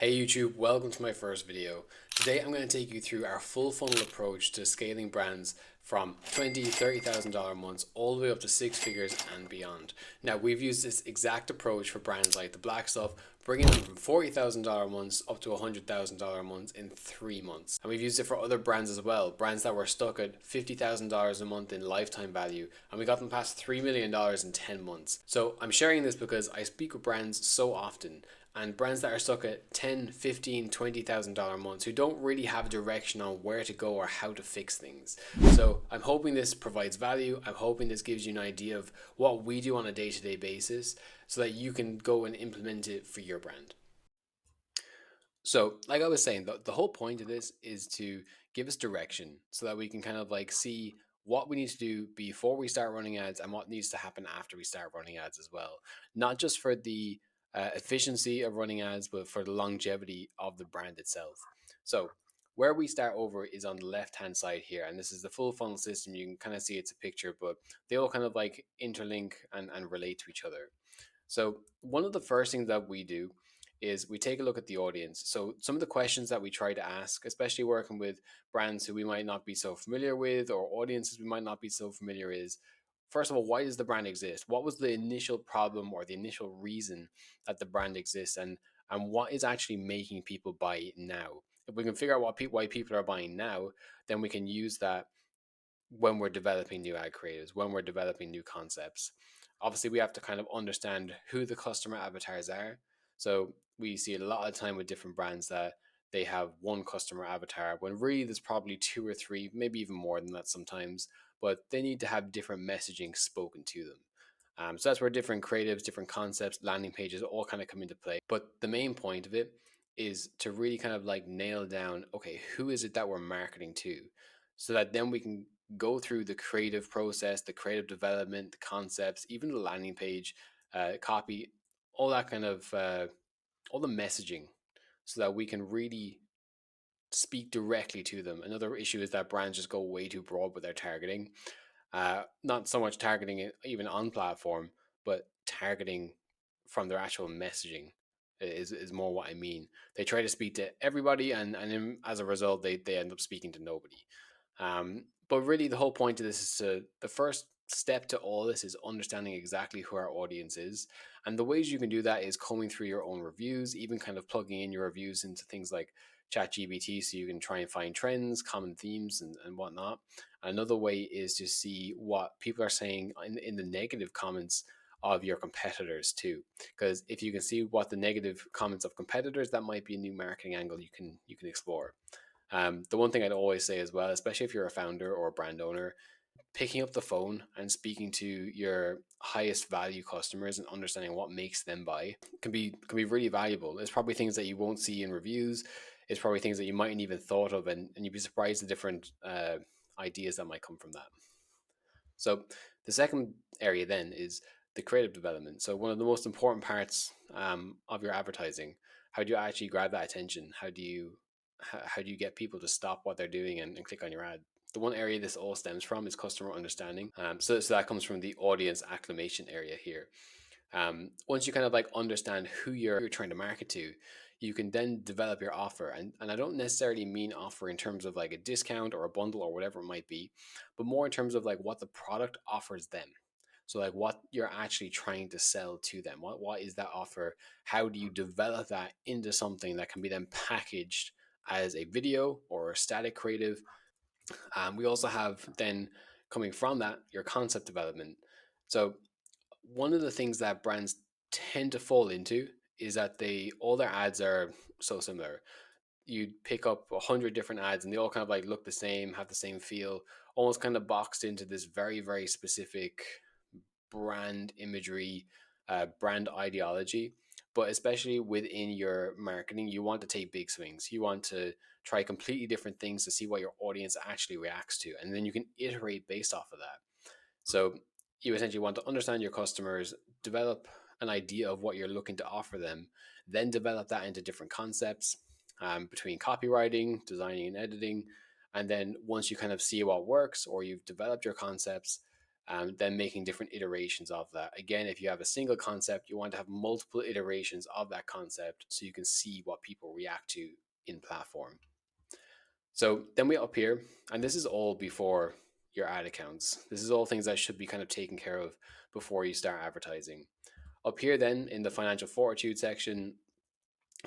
Hey YouTube, welcome to my first video. Today I'm going to take you through our full funnel approach to scaling brands from $20,000 to $30,000 months all the way up to six figures and beyond. Now we've used this exact approach for brands like the Black Stuff, bringing them from $40,000 months up to $100,000 months in 3 months. And we've used it for other brands as well, brands that were stuck at $50,000 a month in lifetime value, and we got them past $3 million in 10 months. So I'm sharing this because I speak with brands so often, and brands that are stuck at 10, 15, $20,000 months who don't really have direction on where to go or how to fix things. So I'm hoping this provides value. I'm hoping this gives you an idea of what we do on a day-to-day basis so that you can go and implement it for your brand. So like I was saying, the whole point of this is to give us direction so that we can kind of like see what we need to do before we start running ads and what needs to happen after we start running ads as well. Not just for the efficiency of running ads, but for the longevity of the brand itself. So where we start over is on the left hand side here, and this is the full funnel system. You can kind of see it's a picture, but they all kind of like interlink and relate to each other. So one of the first things that we do is we take a look at the audience. So some of the questions that we try to ask, especially working with brands who we might not be so familiar with or audiences we might not be so familiar is, first of all, why does the brand exist? What was the initial problem or the initial reason that the brand exists, and what is actually making people buy it now? If we can figure out why people are buying now, then we can use that when we're developing new ad creatives, when we're developing new concepts. Obviously, we have to kind of understand who the customer avatars are. So we see a lot of time with different brands that they have one customer avatar when really there's probably two or three, maybe even more than that sometimes, but they need to have different messaging spoken to them. So that's where different creatives, different concepts, landing pages all kind of come into play. But the main point of it is to really kind of like nail down, okay, who is it that we're marketing to? So that then we can go through the creative process, the creative development, the concepts, even the landing page, copy, all that kind of, all the messaging, so that we can really speak directly to them. Another issue is that brands just go way too broad with their targeting. Not so much targeting it even on platform, but targeting from their actual messaging is more what I mean. They try to speak to everybody, and as a result, they end up speaking to nobody. But really, the whole point of this is the first step to all this is understanding exactly who our audience is. And the ways you can do that is combing through your own reviews, even kind of plugging in your reviews into things like ChatGPT so you can try and find trends, common themes, and whatnot. Another way is to see what people are saying in the negative comments of your competitors too, because if you can see what the negative comments of competitors, that might be a new marketing angle you can explore. The one thing I'd always say as well, especially if you're a founder or a brand owner, picking up the phone and speaking to your highest value customers and understanding what makes them buy can be really valuable. It's probably things that you won't see in reviews. It's probably things that you mightn't even thought of, and you'd be surprised the different ideas that might come from that. So the second area then is the creative development. So one of the most important parts of your advertising. How do you actually grab that attention? How do you get people to stop what they're doing and click on your ad? The one area this all stems from is customer understanding. So that comes from the audience acclimation area here. Once you kind of like understand who you're trying to market to, you can then develop your offer. And I don't necessarily mean offer in terms of like a discount or a bundle or whatever it might be, but more in terms of like what the product offers them. So like what you're actually trying to sell to them. What is that offer? How do you develop that into something that can be then packaged as a video or a static creative? We also have then coming from that your concept development. So one of the things that brands tend to fall into is that they all their ads are so similar. You pick up 100 different ads and they all kind of like look the same, have the same feel, almost kind of boxed into this very, very specific brand imagery, brand ideology. But especially within your marketing, you want to take big swings. You want to try completely different things to see what your audience actually reacts to. And then you can iterate based off of that. So you essentially want to understand your customers, develop an idea of what you're looking to offer them, then develop that into different concepts between copywriting, designing, and editing. And then once you kind of see what works or you've developed your concepts, then making different iterations of that. Again, if you have a single concept, you want to have multiple iterations of that concept so you can see what people react to in platform. So then we up here, and this is all before your ad accounts. This is all things that should be kind of taken care of before you start advertising. Up here then in the financial fortitude section,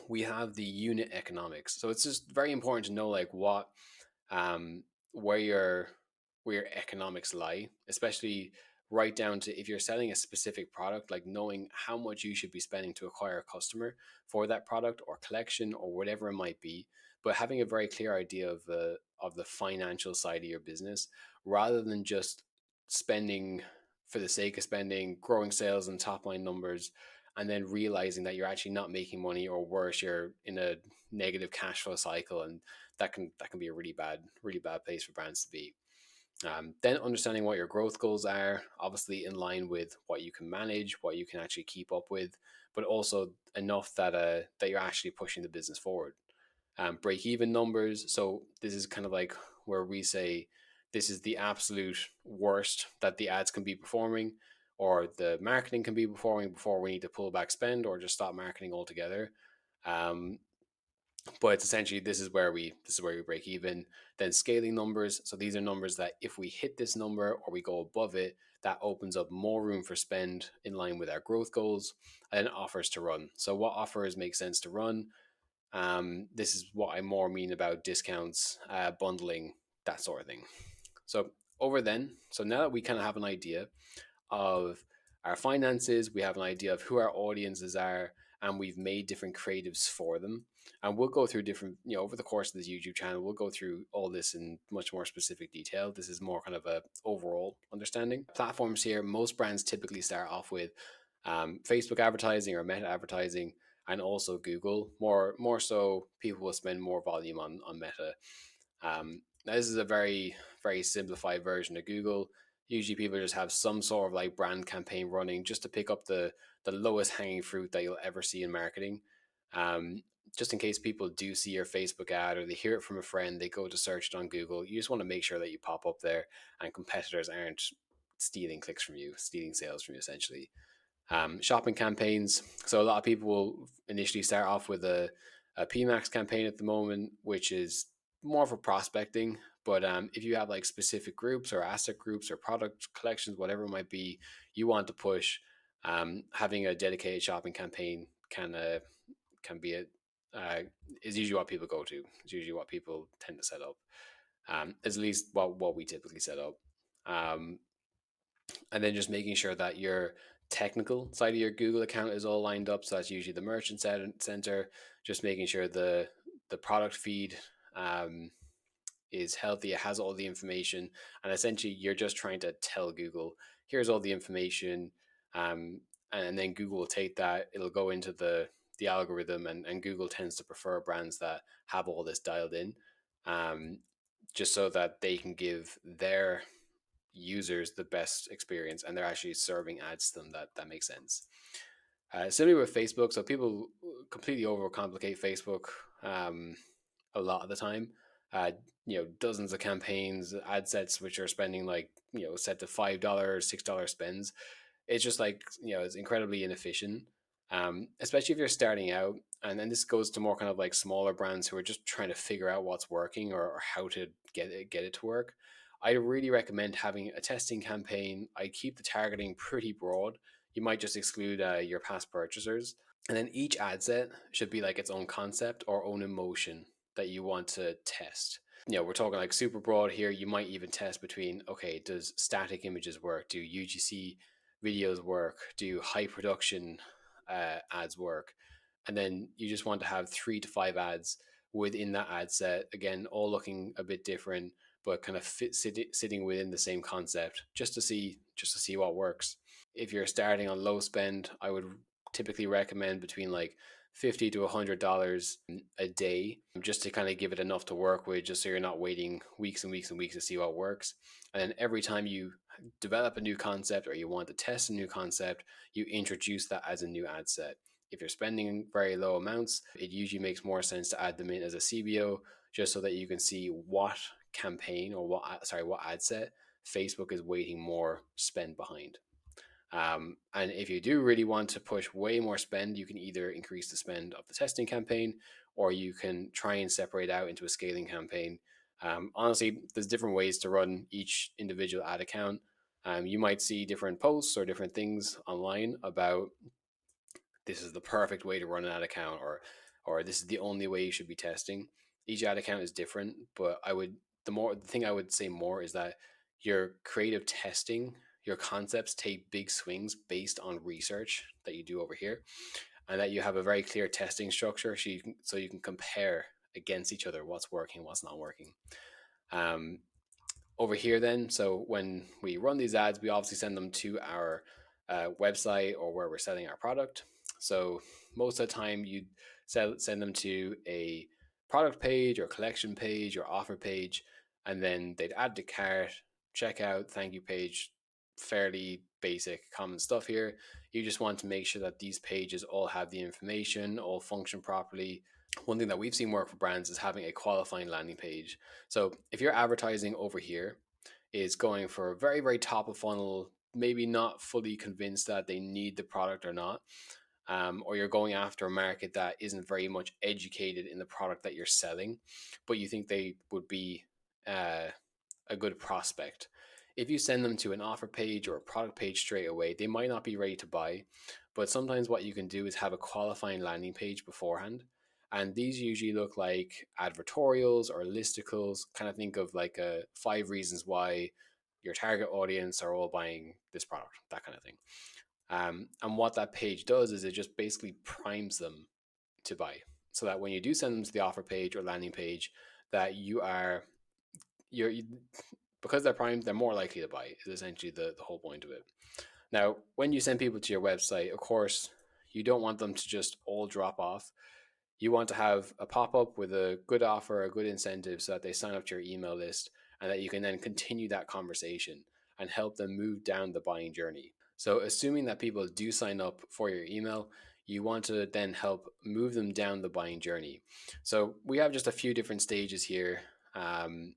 we have the unit economics. So it's just very important to know like what um, where your economics lie, especially right down to if you're selling a specific product, like knowing how much you should be spending to acquire a customer for that product or collection or whatever it might be, but having a very clear idea of the financial side of your business rather than just spending for the sake of spending, growing sales and top line numbers, and then realizing that you're actually not making money, or worse, you're in a negative cash flow cycle, and that can be a really bad place for brands to be. Then understanding what your growth goals are, obviously in line with what you can manage, what you can actually keep up with, but also enough that you're actually pushing the business forward. Break even numbers. So this is kind of like where we say this is the absolute worst that the ads can be performing, or the marketing can be performing before we need to pull back spend or just stop marketing altogether. Um, but it's essentially this is where we break even. Then scaling numbers. So these are numbers that if we hit this number or we go above it, that opens up more room for spend in line with our growth goals. And then offers to run. So what offers make sense to run? This is what I more mean about discounts, bundling, that sort of thing. So so now that we kind of have an idea of our finances, we have an idea of who our audiences are, and we've made different creatives for them. And we'll go through different, over the course of this YouTube channel, we'll go through all this in much more specific detail. This is more kind of a overall understanding. Platforms here, most brands typically start off with Facebook advertising or Meta advertising, and also Google. More so, people will spend more volume on Meta. Now this is a very simplified version of Google. Usually people just have some sort of like brand campaign running just to pick up the lowest hanging fruit that you'll ever see in marketing. Um, just in case people do see your Facebook ad or they hear it from a friend, they go to search it on Google. You just want to make sure that you pop up there and competitors aren't stealing clicks from you, stealing sales from you essentially. Shopping campaigns. So a lot of people will initially start off with a PMAX campaign at the moment, which is more for prospecting. But if you have like specific groups or asset groups or product collections, whatever it might be, you want to push, having a dedicated shopping campaign can be is usually what people go to. It's usually what people tend to set up. Is at least what we typically set up. Um, and then just making sure that your technical side of your Google account is all lined up. So that's usually the merchant center. Just making sure the product feed is healthy. It has all the information, and essentially you're just trying to tell Google, here's all the information, and then Google will take that. It'll go into the algorithm, and Google tends to prefer brands that have all this dialed in, um, just so that they can give their users the best experience, and they're actually serving ads to them that makes sense. Similarly with Facebook, so people completely overcomplicate Facebook a lot of the time. Uh, dozens of campaigns, ad sets which are spending like set to $5, $6 spends. It's just like it's incredibly inefficient, especially if you're starting out. And then this goes to more kind of like smaller brands who are just trying to figure out what's working, or how to get it to work. I really recommend having a testing campaign. I keep the targeting pretty broad. You might just exclude your past purchasers, and then each ad set should be like its own concept or own emotion that you want to test. We're talking like super broad here. You might even test between, okay, does static images work? Do UGC videos work? Do high production ads work? And then you just want to have 3 to 5 ads within that ad set. Again, all looking a bit different, but kind of sitting within the same concept, just to see what works. If you're starting on low spend, I would typically recommend between like $50 to $100 a day, just to kind of give it enough to work with, just so you're not waiting weeks and weeks and weeks to see what works. And then every time you develop a new concept or you want to test a new concept, you introduce that as a new ad set. If you're spending very low amounts, it usually makes more sense to add them in as a CBO, just so that you can see what campaign, or what ad set Facebook is waiting more spend behind. And if you do really want to push way more spend, you can either increase the spend of the testing campaign, or you can try and separate out into a scaling campaign. Honestly, there's different ways to run each individual ad account. You might see different posts or different things online about this is the perfect way to run an ad account, or this is the only way you should be testing. Each ad account is different, but the thing I would say more is that your creative testing, your concepts take big swings based on research that you do over here, and that you have a very clear testing structure so you can compare against each other what's working, what's not working. Um, Over here then, so when we run these ads, we obviously send them to our website or where we're selling our product. So most of the time you send them to a product page or collection page or offer page, and then they'd add to cart, checkout, thank you page. Fairly basic common stuff here. You just want to make sure that these pages all have the information, all function properly. One thing that we've seen work for brands is having a qualifying landing page. So if you're advertising over here is going for a very, very top of funnel, maybe not fully convinced that they need the product or not, or you're going after a market that isn't very much educated in the product that you're selling, but you think they would be uh, a good prospect. If you send them to an offer page or a product page straight away, they might not be ready to buy. But sometimes what you can do is have a qualifying landing page beforehand. And these usually look like advertorials or listicles. Kind of think of like 5 reasons why your target audience are all buying this product, that kind of thing. And what that page does is it just basically primes them to buy, so that when you do send them to the offer page or landing page, that you're because they're primed, they're more likely to buy, is essentially the whole point of it. Now, when you send people to your website, of course, you don't want them to just all drop off. You want to have a pop up with a good offer, a good incentive, so that they sign up to your email list, and that you can then continue that conversation and help them move down the buying journey. So, assuming that people do sign up for your email, you want to then help move them down the buying journey. So, we have just a few different stages here. Um,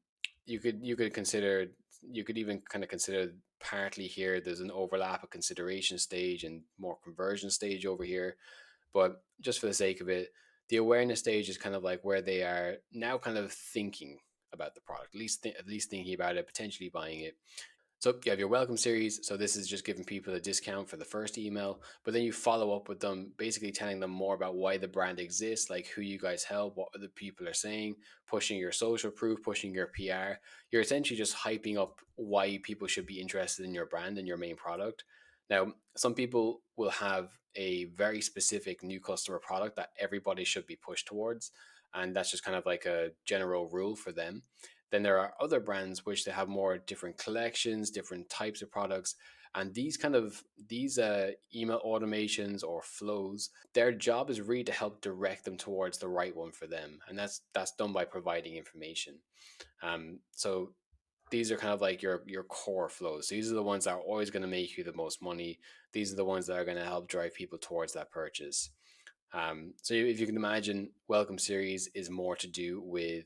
you could even kind of consider partly here. There's an overlap, a consideration stage, and more conversion stage over here. But just for the sake of it, the awareness stage is kind of like where they are now kind of thinking about the product, at least thinking about it, potentially buying it. So you have your welcome series. So this is just giving people a discount for the first email, but then you follow up with them, basically telling them more about why the brand exists, like who you guys help, what other people are saying, pushing your social proof, pushing your PR. You're essentially just hyping up why people should be interested in your brand and your main product. Now, some people will have a very specific new customer product that everybody should be pushed towards, and that's just kind of like a general rule for them. Then there are other brands which they have more different collections, different types of products, and these email automations or flows. Their job is really to help direct them towards the right one for them, and that's done by providing information. So these are kind of like your core flows. These are the ones that are always going to make you the most money. These are the ones that are going to help drive people towards that purchase. So if you can imagine, welcome series is more to do with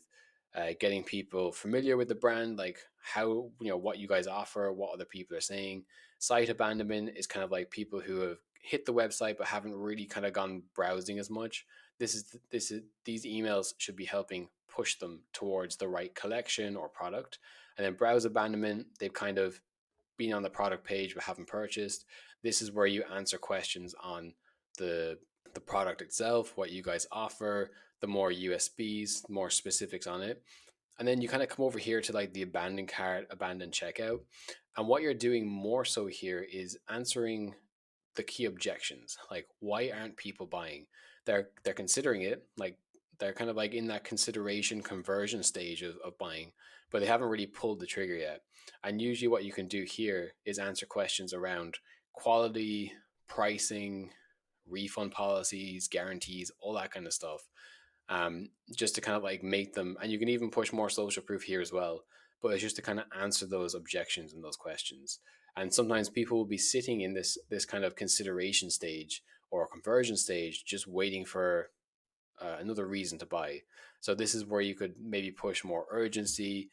getting people familiar with the brand, like how what you guys offer, what other people are saying. Site abandonment is kind of like people who have hit the website but haven't really kind of gone browsing as much. These emails should be helping push them towards the right collection or product. And then browse abandonment, they've kind of been on the product page but haven't purchased. This is where you answer questions on the the product itself, what you guys offer, the more USBs, more specifics on it. And then you kind of come over here to like the abandoned cart, abandoned checkout. And what you're doing more so here is answering the key objections. Like, why aren't people buying? They're considering it, like they're kind of like in that consideration conversion stage of buying, but they haven't really pulled the trigger yet. And usually what you can do here is answer questions around quality, pricing, refund policies, guarantees, all that kind of stuff. Just to kind of like make them, and you can even push more social proof here as well. But it's just to kind of answer those objections and those questions. And sometimes people will be sitting in this kind of consideration stage or conversion stage, just waiting for another reason to buy. So this is where you could maybe push more urgency,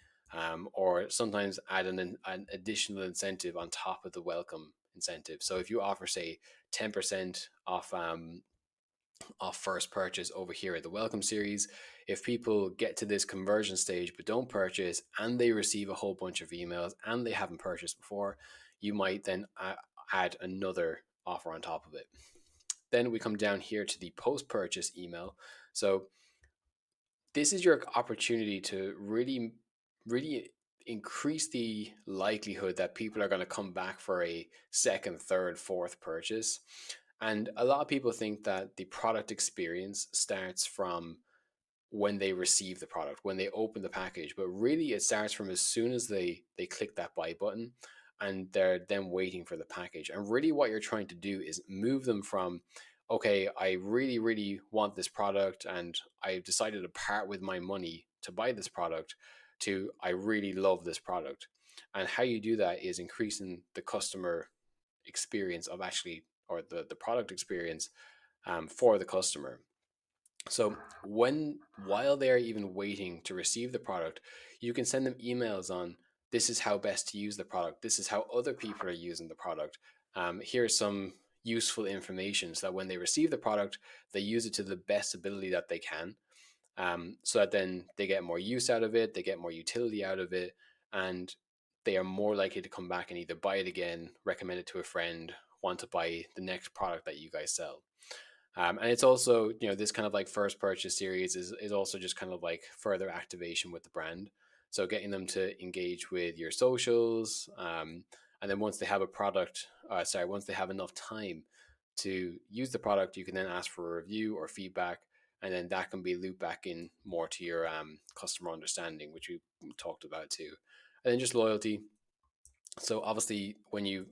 or sometimes add an additional incentive on top of the welcome incentive. So if you offer, say, 10% off first purchase over here at the welcome series, if people get to this conversion stage but don't purchase and they receive a whole bunch of emails and they haven't purchased before, you might then add another offer on top of it. Then we come down here to the post purchase email. So this is your opportunity to really increase the likelihood that people are going to come back for a second, third, fourth purchase. And a lot of people think that the product experience starts from when they receive the product, when they open the package, but really it starts from as soon as they click that buy button and they're then waiting for the package. And really what you're trying to do is move them from, okay, I really want this product and I've decided to part with my money to buy this product, to I really love this product. And how you do that is increasing the customer experience of actually, or the product experience for the customer. So while they're even waiting to receive the product, you can send them emails on, this is how best to use the product. This is how other people are using the product. Here's some useful information so that when they receive the product, they use it to the best ability that they can. So that then they get more use out of it, they get more utility out of it, and they are more likely to come back and either buy it again, recommend it to a friend, want to buy the next product that you guys sell. And it's also, this kind of like first purchase series is also just kind of like further activation with the brand. So getting them to engage with your socials. And then once they have a product, once they have enough time to use the product, you can then ask for a review or feedback. And then that can be looped back in more to your customer understanding, which we talked about too. And then just loyalty. So obviously, when you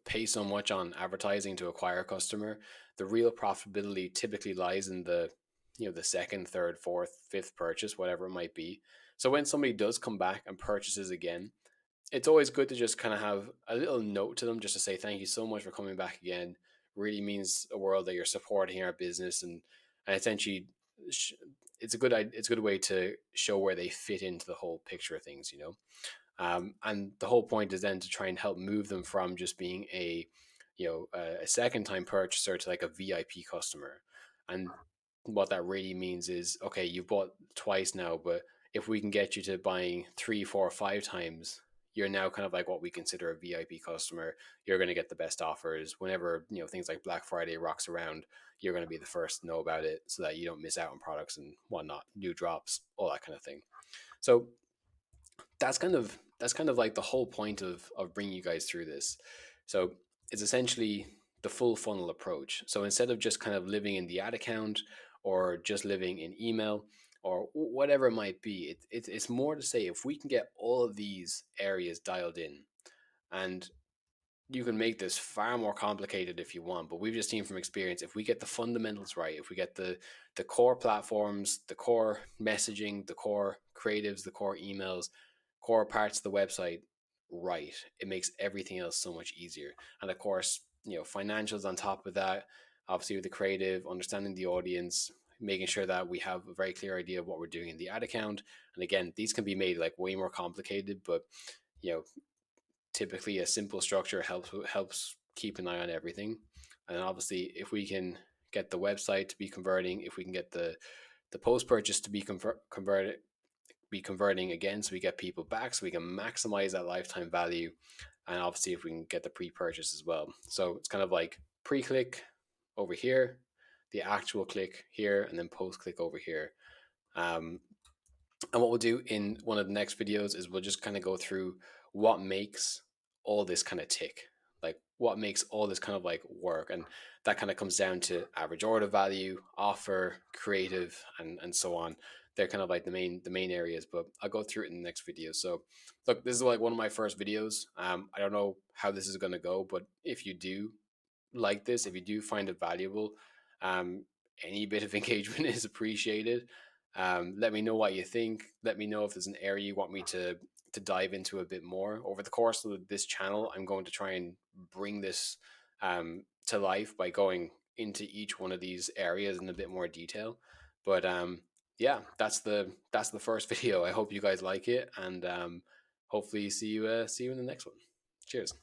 pay so much on advertising to acquire a customer, the real profitability typically lies in the second, third, fourth, fifth purchase, whatever it might be. So when somebody does come back and purchases again, it's always good to just kind of have a little note to them, just to say thank you so much for coming back again. Really means a world that you're supporting our business, and essentially it's a good way to show where they fit into the whole picture of things. And the whole point is then to try and help move them from just being a second time purchaser to like a VIP customer. And what that really means is, okay, you've bought twice now, but if we can get you to buying 3, 4, 5 times, you're now kind of like what we consider a VIP customer. You're going to get the best offers whenever things like Black Friday rocks around. You're going to be the first to know about it, so that you don't miss out on products and whatnot, new drops, all that kind of thing. So that's kind of like the whole point of bringing you guys through this. So it's essentially the full funnel approach. So instead of just kind of living in the ad account or just living in email or whatever it might be, it's more to say, if we can get all of these areas dialed in, and you can make this far more complicated if you want, but we've just seen from experience, if we get the fundamentals right, if we get the core platforms, the core messaging, the core creatives, the core emails, core parts of the website right, it makes everything else so much easier. And of course, financials on top of that, obviously with the creative, understanding the audience, making sure that we have a very clear idea of what we're doing in the ad account. And again, these can be made like way more complicated, but you know typically a simple structure helps keep an eye on everything. And obviously, if we can get the website to be converting, if we can get the post purchase to be converting again, so we get people back, so we can maximize that lifetime value. And obviously, if we can get the pre-purchase as well, so it's kind of like pre-click over here, the actual click here, and then post click over here. um, and what we'll do in one of the next videos is we'll just kind of go through what makes all this kind of tick, like what makes all this kind of like work. And that kind of comes down to average order value, offer, creative, and so on. They're kind of like the main areas, but I'll go through it in the next video. So look, this is like one of my first videos. I don't know how this is going to go, but if you do like this, if you do find it valuable, um, any bit of engagement is appreciated. Let me know what you think. Let me know if there's an area you want me to dive into a bit more. Over the course of this channel, I'm going to try and bring this to life by going into each one of these areas in a bit more detail. But yeah, that's the first video. I hope you guys like it, and hopefully see you in the next one. Cheers.